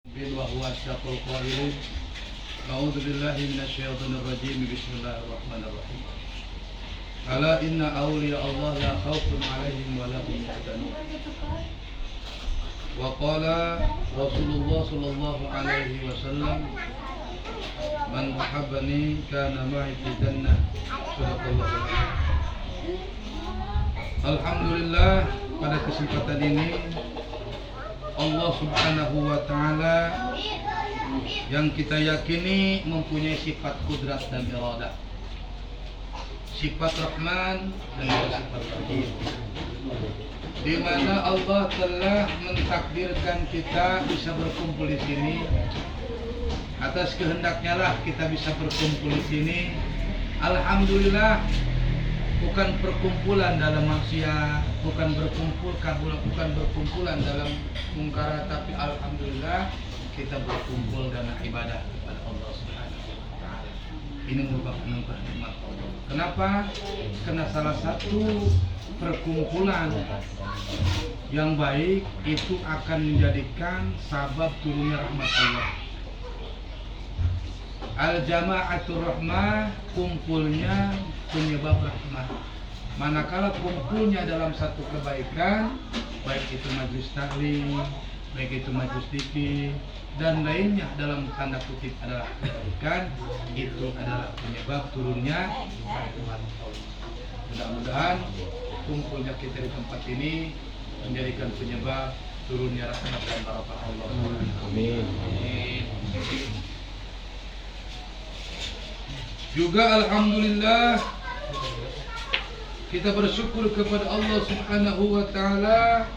وهو أصدق القائلين أعوذ بالله من الشيطان الرجيم بسم الله الرحمن الرحيم ألا إن أولياء الله لا خوف عليهم ولا هم يحزنون وقال رسول الله صلى الله عليه وسلم من أحبني كان معي في الجنة صدق الله. Alhamdulillah, pada kesempatan ini Allah Subhanahu wa Ta'ala yang kita yakini mempunyai sifat kudrat dan iradah, sifat Rahman dan sifat Rahim, di mana Allah telah mentakdirkan kita bisa berkumpul di sini. Atas kehendaknya lah kita bisa berkumpul di sini. Alhamdulillah, bukan perkumpulan dalam maksiat, bukan berkumpulan dalam mungkar, tapi alhamdulillah kita berkumpul dalam ibadah kepada Allah Subhanahu wa Ta'ala. Ini merupakan nikmat Allah. Kenapa? Karena salah satu perkumpulan yang baik itu akan menjadikan sabab turunnya rahmat Allah. Al-jama'atul rahmah, kumpulnya penyebab rahmat. Manakala kumpulnya dalam satu kebaikan, baik itu majlis taklim, baik itu majlis zikir dan lainnya dalam tanda kutip adalah kebaikan, itu adalah penyebab turunnya rahmat Allah. Mudah-mudahan kumpulnya kita di tempat ini menjadikan penyebab turunnya rahmat dan barakah Allah. Amin. Juga alhamdulillah kita bersyukur kepada Allah Subhanahu wa Ta'ala,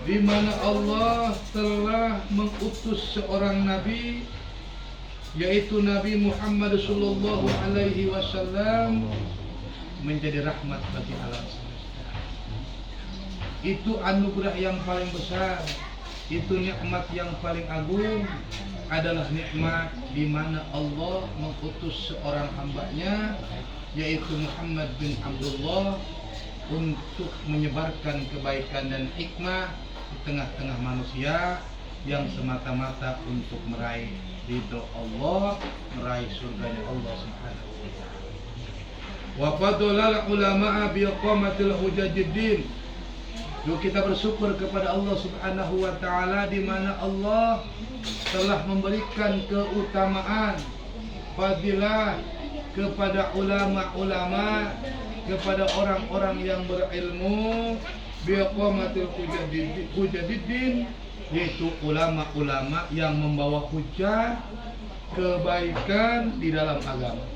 di mana Allah telah mengutus seorang nabi, yaitu Nabi Muhammad sallallahu alaihi wasallam, menjadi rahmat bagi alam semesta. Itu anugerah yang paling besar, itu nikmat yang paling agung, adalah nikmat di mana Allah mengutus seorang hambanya, yaitu Muhammad bin Abdullah, untuk menyebarkan kebaikan dan hikmah di tengah-tengah manusia, yang semata-mata untuk meraih ridho Allah, meraih surganya Allah Subhanahu wa Ta'ala. Wa fadlal ulama'a bi iqamatil hujajiddin. Kita bersyukur kepada Allah Subhanahu wa Ta'ala, di mana Allah telah memberikan keutamaan, fadilah kepada ulama-ulama, kepada orang-orang yang berilmu, biqamatil hujajiddin, yaitu ulama-ulama yang membawa hujah kebaikan di dalam agama.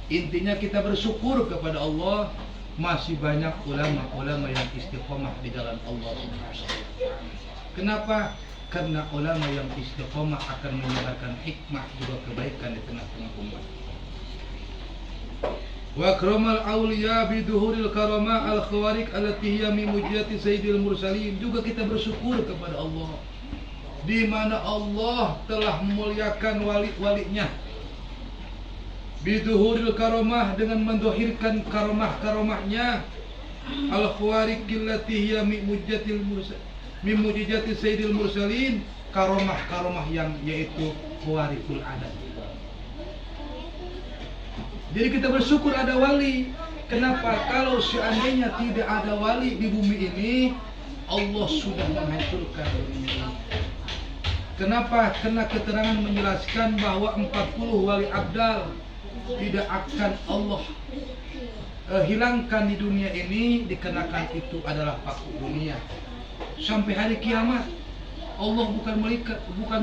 Intinya kita bersyukur kepada Allah, masih banyak ulama-ulama yang istiqomah di jalan Allah Subhanahu wa Ta'ala. Kenapa? Karena ulama yang istiqomah akan menyebarkan hikmah juga kebaikan di tengah-tengah umat. Wa akramal awliya biduhuril karama al-khawarik allati hiya min mujizati sayyidil mursalin. Juga kita bersyukur kepada Allah, di mana Allah telah memuliakan wali-walinya, biduhuril karamah, dengan mendohirkan karamah-karamahnya, al-khawarik allati hiya min mujizati sayyidil mursalin, karamah-karamah yang yaitu khawarikul adat. Jadi kita bersyukur ada wali. Kenapa? Kalau seandainya tidak ada wali di bumi ini, Allah sudah menghancurkan bumi ini. Kenapa? Karena keterangan menjelaskan bahwa 40 wali abdal tidak akan Allah hilangkan di dunia ini, dikarenakan itu adalah paku dunia sampai hari kiamat. Allah bukan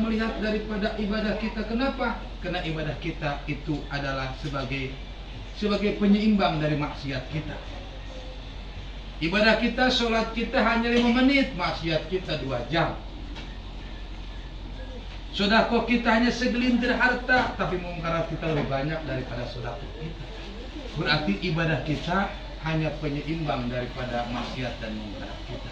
melihat daripada ibadah kita. Kenapa? Karena ibadah kita itu adalah sebagai penyeimbang dari maksiat kita. Ibadah kita, sholat kita hanya 5 menit, maksiat kita 2 jam. Sedekah kita hanya segelintir harta, tapi mungkar kita lebih banyak daripada sedekah kita. Berarti ibadah kita hanya penyeimbang daripada maksiat dan mungkar kita.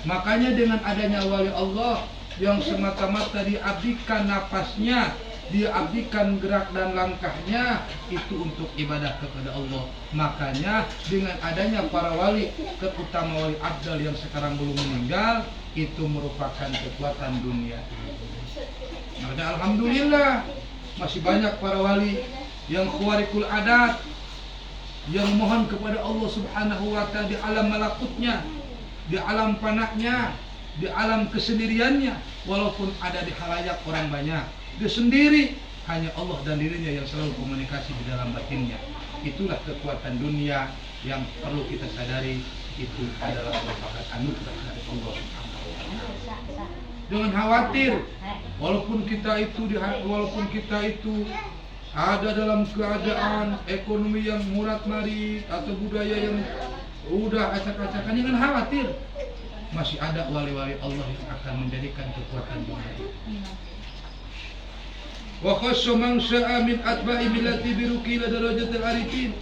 Makanya dengan adanya wali Allah yang semata-mata diabdikan nafasnya dia abdikan gerak dan langkahnya itu untuk ibadah kepada Allah. Makanya dengan adanya para wali, terutama wali abdal yang sekarang belum meninggal, itu merupakan kekuatan dunia. Makanya alhamdulillah masih banyak para wali yang khawarikul adat, yang mohon kepada Allah Subhanahu wa ta'ala di alam malakutnya, di alam panaknya, di alam kesendiriannya. Walaupun ada di halayak orang banyak, dia sendiri, hanya Allah dan dirinya yang selalu komunikasi di dalam batinnya. Itulah kekuatan dunia yang perlu kita sadari, itu adalah merupakan anugerah dari Allah Subhanahu wa ta'ala. Jangan khawatir, walaupun kita itu ada dalam keadaan ekonomi yang murat marit atau budaya yang udah acak-acakan, jangan khawatir. Masih ada wali-wali Allah yang akan menjadikan kekuatan dunia. Wa khassa man syaa min atba'i millati birukila darajatil arifin.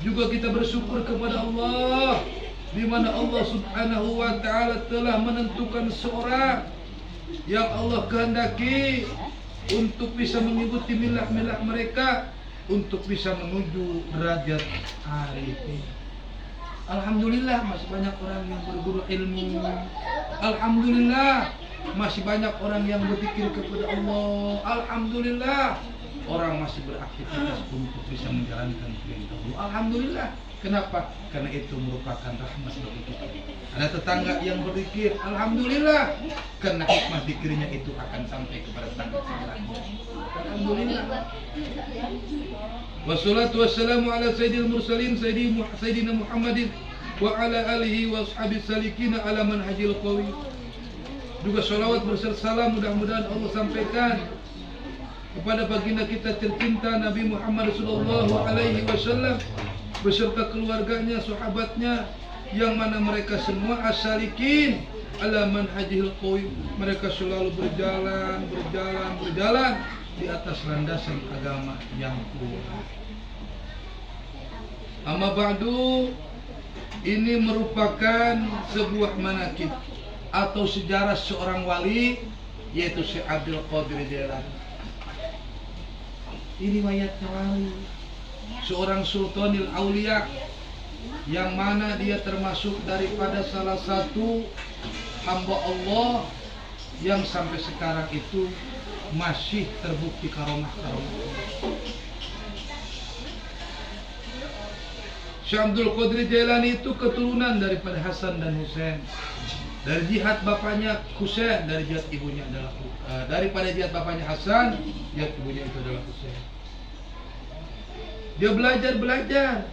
Juga kita bersyukur kepada Allah, di mana Allah Subhanahu wa ta'ala telah menentukan seorang yang Allah kehendaki untuk bisa mengikuti milah-milah mereka, untuk bisa menuju derajat arifin. Alhamdulillah masih banyak orang yang berguru ilmu. Alhamdulillah masih banyak orang yang berzikir kepada Allah. Alhamdulillah orang masih beraktivitas untuk bisa menjalankan perintah Allah. Alhamdulillah. Kenapa? Karena itu merupakan rahmat bagi kita. Ada tetangga yang berzikir, alhamdulillah, karena hikmah zikirnya itu akan sampai kepada tetangga-tetangganya. Alhamdulillah. Wassalatu wassalamu ala sayyidil mursalin sayyidina Muhammadin wa ala alihi wa ashabi salikina ala manhajil qawi. Juga salawat berserta salam mudah-mudahan Allah sampaikan kepada baginda kita tercinta Nabi Muhammad sallallahu alaihi wasallam beserta keluarganya, sahabatnya, yang mana mereka semua as-salikin ala manhajil qawi. Mereka selalu berjalan di atas landasan agama yang kuat. Amma ba'du, ini merupakan sebuah manaqib atau sejarah seorang wali, yaitu Syekh Abdul Qadir Jailani. Ini mayatnya wali, seorang sultanil aulia, yang mana dia termasuk daripada salah satu hamba Allah yang sampai sekarang itu masih terbukti karomah-karomah. Syekh Abdul Qadir Jailani itu keturunan daripada Hasan dan Husain. Dari jihad bapaknya Husain, dari jihad ibunya adalah daripada jihad bapaknya Hasan, jihad ibunya itu adalah Husain. Dia belajar,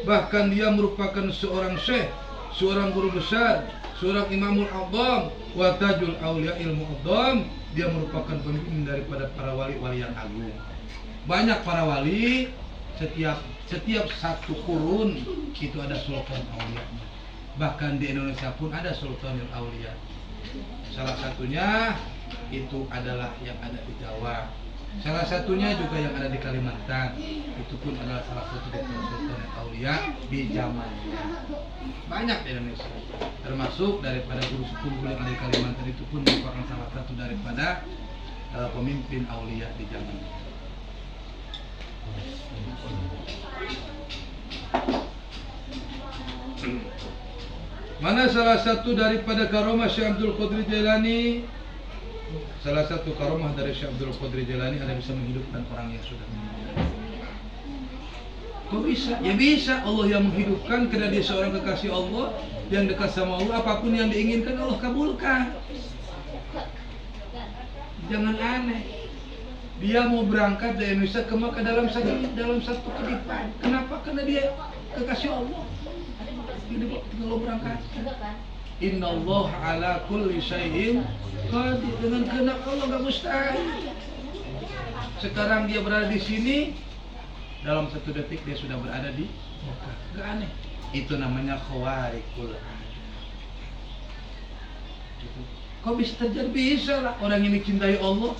bahkan dia merupakan seorang syekh, seorang guru besar, seorang imamul a'dham wa tajul aulia ilmu a'dham. Dia merupakan pemimpin daripada para wali-wali yang agung. Banyak para wali, setiap satu kurun itu ada sultan aulia. Bahkan di Indonesia pun ada sultanul aulia. Salah satunya itu adalah yang ada di Jawa. Salah satunya juga yang ada di Kalimantan. Itu pun adalah salah satu dari sultanul aulia di zamannya. Banyak di Indonesia. Termasuk daripada guru sepuh yang ada di Kalimantan itu pun merupakan salah satu daripada pemimpin aulia di zamannya. Mana salah satu daripada karomah Syekh Abdul Qadir Jailani? Salah satu karomah dari Syekh Abdul Qadir Jailani adalah bisa menghidupkan orang yang sudah meninggal. Kok bisa? Ya bisa, Allah yang menghidupkan karena dia seorang kekasih Allah yang dekat sama Allah. Apapun yang diinginkan Allah kabulkan. Jangan aneh. Dia mau berangkat dari Indonesia ke Makkah dalam satu kedipan. Kenapa? Karena dia kekasih Allah. Ini kalau berangkat. Innallah ala kulli syai'in qadir. Dengan kehendak Allah enggak mustahil. Sekarang dia berada di sini, dalam satu detik dia sudah berada di Makkah. Enggak aneh. Itu namanya khawarikul adat. Kok bisa terjadi? Bisa lah. Orang ini cintai Allah,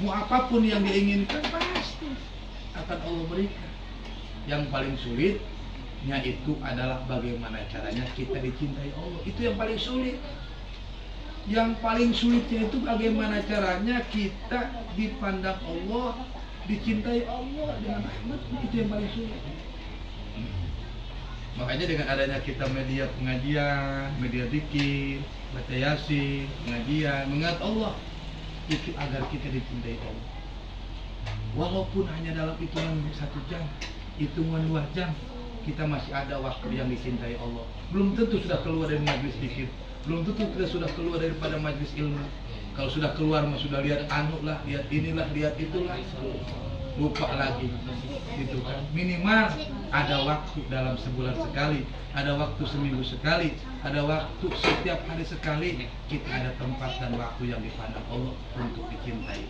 mau apapun yang diinginkan pasti akan Allah berikan. Yang paling sulitnya itu adalah bagaimana caranya kita dicintai Allah. Itu yang paling sulit. Yang paling sulitnya itu bagaimana caranya kita dipandang Allah, dicintai Allah dengan rahmat, itu yang paling sulit. Makanya dengan adanya kita media pengajian, media zikir, baca yasin, pengajian, mengingat Allah, itu agar kita dicintai Allah. Walaupun hanya dalam hitungan 1 jam, hitungan 2 jam, kita masih ada waktu yang dicintai Allah. Belum tentu sudah keluar dari majlis zikir, belum tentu kita sudah keluar daripada majlis ilmu. Kalau sudah keluar mah sudah lihat anu lah, lihat inilah, lihat itulah, lupa lagi, gitu kan. Minimal ada waktu dalam sebulan sekali, ada waktu seminggu sekali, ada waktu setiap hari sekali, kita ada tempat dan waktu yang dipandang Allah untuk dicintai.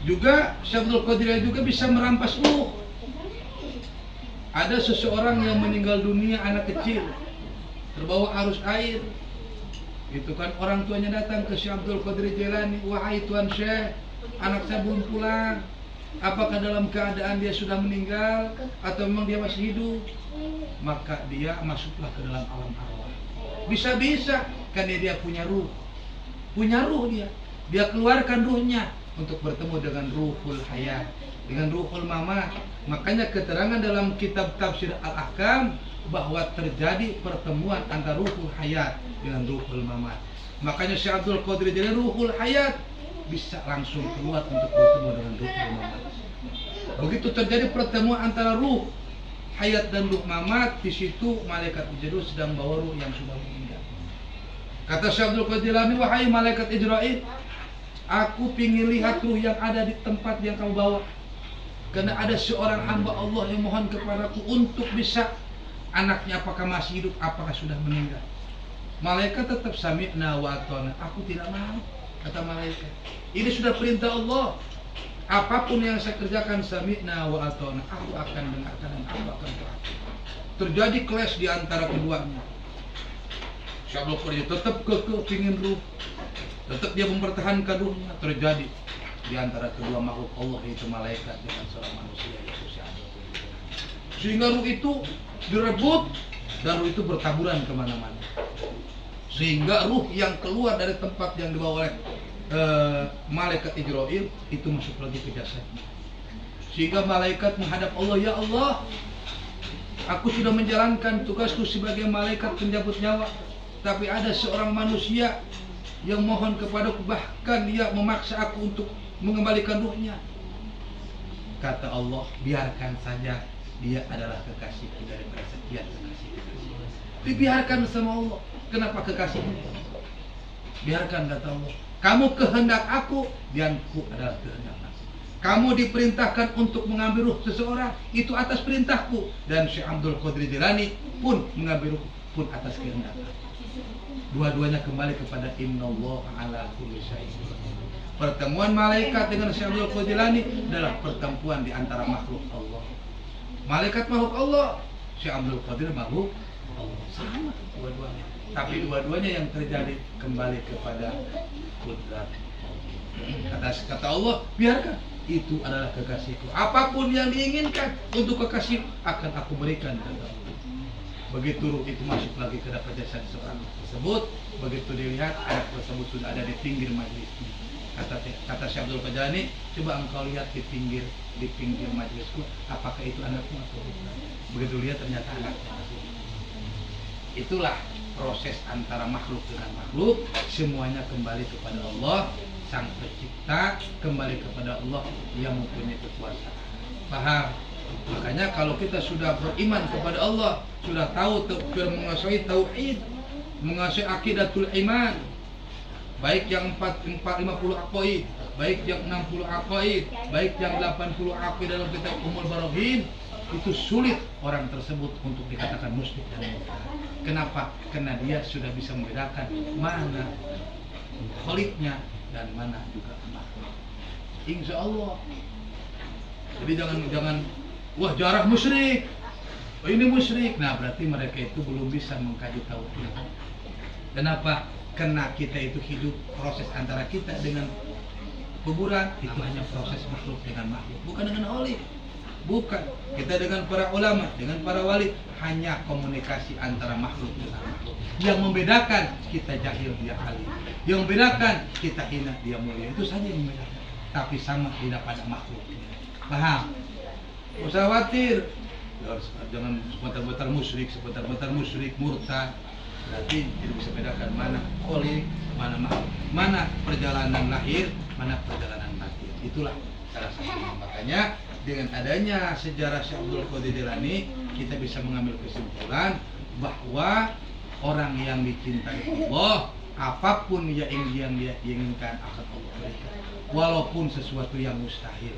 Juga Syekh Abdul Qadir juga bisa merampas ruh. Ada seseorang yang meninggal dunia, anak kecil, terbawa arus air. Itu kan orang tuanya datang ke Syekh Abdul Qadir Jailani, "Wahai Tuan Syekh, anak saya belum pulang. Apakah dalam keadaan dia sudah meninggal atau memang dia masih hidup?" Maka dia masuklah ke dalam alam arwah. Bisa-bisa karena dia punya ruh. Punya ruh dia. Dia keluarkan ruhnya untuk bertemu dengan ruhul hayat, dengan ruhul mama. Makanya keterangan dalam kitab tafsir Al-Ahkam bahwa terjadi pertemuan antara ruhul hayat dengan ruhul mama. Makanya Syekh Abdul Qadir jadi ruhul hayat bisa langsung keluar untuk bertemu dengan ruhul mama. Begitu terjadi pertemuan antara ruh hayat dan ruh mamat, di situ malaikat Jibril sedang bawa ruh yang sudah meninggal. Kata Syekh Abdul Qadir Jailani, "Wahai malaikat Israil, aku ingin lihat ruh yang ada di tempat yang kamu bawa. Karena ada seorang hamba Allah yang mohon kepadaku untuk bisa anaknya apakah masih hidup, apakah sudah meninggal." Malaikat tetap sami'na wa ata'na. "Aku tidak mau," kata malaikat. "Ini sudah perintah Allah. Apapun yang saya kerjakan sami'na wa ata'na. Aku akan dengarkan dan aku akan taat." Terjadi clash di antara keduanya. Syekh Abdul Qadir tetap kepingin ruh, tetap dia mempertahankan ruhnya. Terjadi di antara kedua makhluk Allah, yaitu malaikat dengan seorang manusia, yaitu Syekh Abdul Qadir. Sehingga ruh itu direbut dan ruh itu bertaburan kemana-mana. Sehingga ruh yang keluar dari tempat yang dibawa oleh malaikat Israil itu masuk lagi ke jasadnya. Sehingga malaikat menghadap Allah, "Ya Allah, aku sudah menjalankan tugasku sebagai malaikat penjabut nyawa, tapi ada seorang manusia yang mohon kepadaku, bahkan dia memaksa aku untuk mengembalikan ruhnya." Kata Allah, "Biarkan saja, dia adalah kekasihku daripada sekian kekasih-kekasih." Dibiarkan sama Allah. Kenapa kekasihnya? Biarkan, kata Allah. Kamu kehendak aku dan aku adalah kehendak aku. Kamu diperintahkan untuk mengambil ruh seseorang, itu atas perintahku. Dan Syekh Abdul Qadir Jailani pun mengambil ruh pun atas kehendak aku. Dua-duanya kembali kepada innallaha ala kulli syai'in. Pertemuan malaikat dengan Syekh Abdul Qadir Jailani adalah pertemuan di antara makhluk Allah. Malaikat makhluk Allah, Syekh Abdul Qadir makhluk Allah. Sama dua-duanya. Tapi dua-duanya yang terjadi kembali kepada kudrat Allah. Kata Allah, "Biarkan, itu adalah kekasihku. Apapun yang diinginkan untuk kekasih akan aku berikan," kata Allah. Begitu ruh itu masuk lagi ke dalam jasad seorang tersebut, begitu dilihat anak tersebut sudah ada di pinggir majlis. Kata Syekh Abdul Qadir Jailani, "Coba engkau lihat di pinggir majlisku, apakah itu anakmu atau bukan?" Begitu lihat ternyata anaknya. Itulah proses antara makhluk dengan makhluk, semuanya kembali kepada Allah Sang Pencipta, kembali kepada Allah yang mempunyai kekuasaan. Paham? Makanya kalau kita sudah beriman kepada Allah, sudah tahu menguasai tauhid, menguasai akidatul iman, baik yang 50 aqaid, baik yang 60 aqaid, baik yang 80 aqaid dalam kitab Ummul Baraghin, itu sulit orang tersebut untuk dikatakan musyrik dan murtad. Kenapa? Karena dia sudah bisa membedakan mana khaliknya dan mana juga makhluk. Insya Allah. Jadi jangan wah jarah musyrik, oh ini musyrik. Nah berarti mereka itu belum bisa mengkaji tauhid. Kenapa? Karena kita itu hidup proses antara kita dengan kuburan itu hanya proses makhluk dengan makhluk, bukan dengan wali. Bukan. Kita dengan para ulama, dengan para wali hanya komunikasi antara makhluk dengan makhluk. Yang membedakan kita jahil dia alim, yang membedakan kita hina dia mulia, itu saja yang membedakan. Tapi sama tidak pada makhluknya. Paham? Nggak usah khawatir. Jangan sebentar-bentar musyrik, murtad. Berarti tidak bisa bedakan mana kholik, mana makhluk, mana perjalanan lahir, mana perjalanan batin. Itulah salah satunya. Makanya dengan adanya sejarah Syekh Abdul Qadir Jilani, kita bisa mengambil kesimpulan bahwa orang yang dicintai Allah, apapun yang dia inginkan akan Allah berikan. Walaupun sesuatu yang mustahil,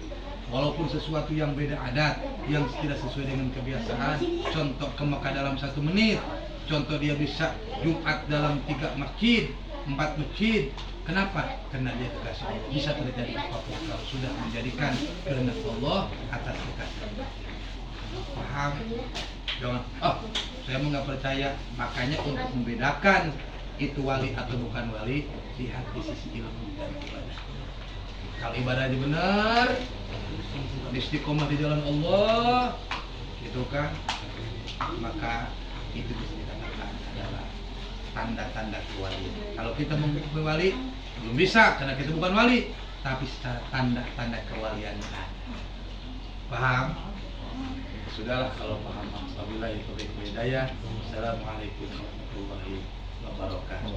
walaupun sesuatu yang beda adat, yang tidak sesuai dengan kebiasaan. Contoh ke Mekah dalam 1 menit, contoh dia bisa Jumat dalam 3 masjid, 4 masjid. Kenapa? Karena dia kekasih Allah. Bisa terjadi apapun kalau sudah menjadikan kehendak Allah atas kekasih. Paham? Jangan, saya nggak percaya. Makanya untuk membedakan itu wali atau bukan wali, lihat di sisi ilmu dan ibadah. Kalau ibadahnya benar, istiqomah di jalan Allah, gitu kan, maka itu bisa dikatakan adalah tanda-tanda kewalian. Kalau kita menjadi wali, belum bisa karena kita bukan wali, tapi secara tanda-tanda kewalian ada. Paham? Sudahlah kalau paham. Wabillahi taufiq wal hidayah. Assalamualaikum warahmatullahi wabarakatuh.